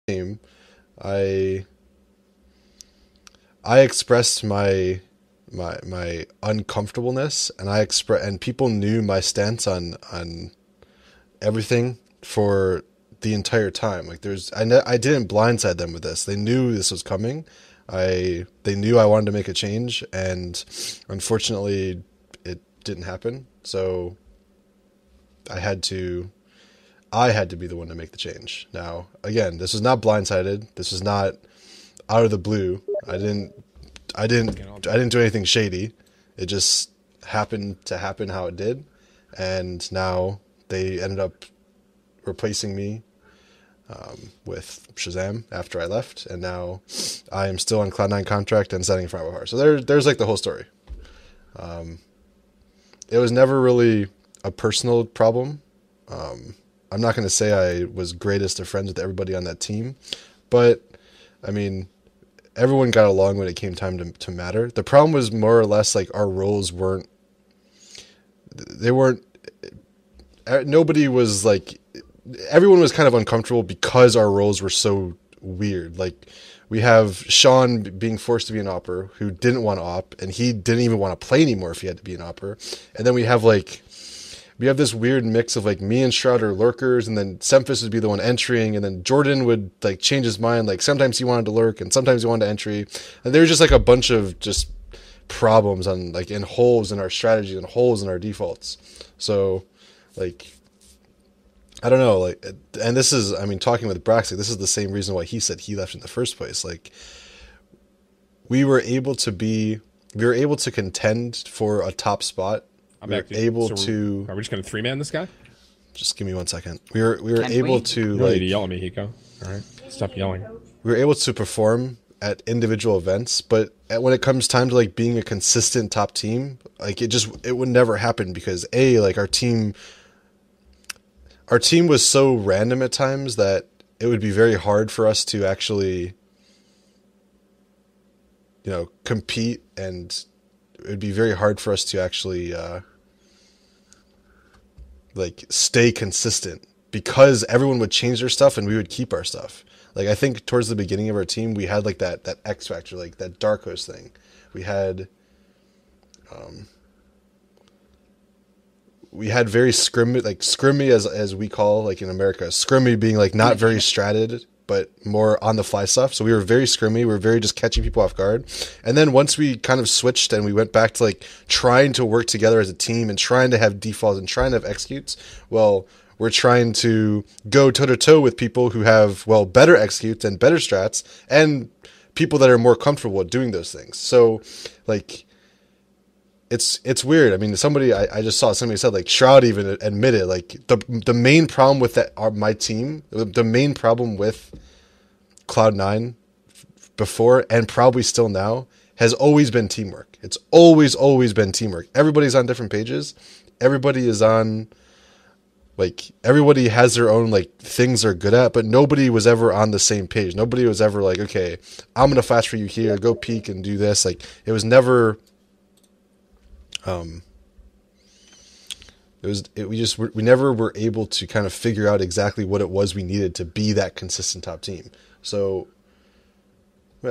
game, I I expressed my uncomfortableness, and and people knew my stance on everything for the entire time. Like I didn't blindside them with this. They knew this was coming. They knew I wanted to make a change, and unfortunately it didn't happen. So I had to I had to be the one to make the change. Now, again, this was not blindsided. This was not out of the blue. I didn't do anything shady. It just happened to happen how it did, and now they ended up replacing me with Shazam after I left, and now I am still on Cloud9 contract and setting Front Bar. So there's like the whole story. It was never really a personal problem. I'm not going to say I was greatest of friends with everybody on that team, but I mean, everyone got along when it came time to matter. The problem was more or less like our roles weren't, nobody was like, everyone was kind of uncomfortable because our roles were so weird. Like, we have Sean being forced to be an opper who didn't want to op, and he didn't even want to play anymore if he had to be an opper. And then we have this weird mix of like me and Shroud are lurkers, and then Semphis would be the one entering, and then Jordan would like change his mind. Like sometimes he wanted to lurk and sometimes he wanted to entry. And there was just like a bunch of just problems on like in holes in our strategy and holes in our defaults. So like, I don't know, like, and this is, I mean, talking with Brax, like, this is the same reason why he said he left in the first place. Like, we were able to contend for a top spot. I'm we were back, able so to. Are we just going to 3-man this guy? Just give me 1 second. We were Can able we? to You don't like. need to yell at me, Hiko. All right, stop yelling. We were able to perform at individual events, but when it comes time to like being a consistent top team, like it would never happen because like our team was so random at times that it would be very hard for us to actually, compete, and it would be very hard for us to actually like stay consistent because everyone would change their stuff and we would keep our stuff. Like, I think towards the beginning of our team, we had like that X factor, like that dark horse thing. We had very scrimmy as we call, like in America, scrimmy being like not very stratted, but more on the fly stuff. So we were very scrimmy. We were very just catching people off guard. And then once we kind of switched and we went back to like trying to work together as a team and trying to have defaults and trying to have executes, well, we're trying to go toe to toe with people who have, well, better executes and better strats and people that are more comfortable at doing those things. So like, it's weird. I mean, I just saw somebody said like Shroud even admitted like the main problem with my team, the main problem with Cloud9 before and probably still now has always been teamwork. It's always been teamwork. Everybody's on different pages. Everybody has their own like things they're good at, but nobody was ever on the same page. Nobody was ever like, okay, I'm gonna flash for you here, go peek and do this. Like, it was never. We never were able to kind of figure out exactly what it was we needed to be that consistent top team. So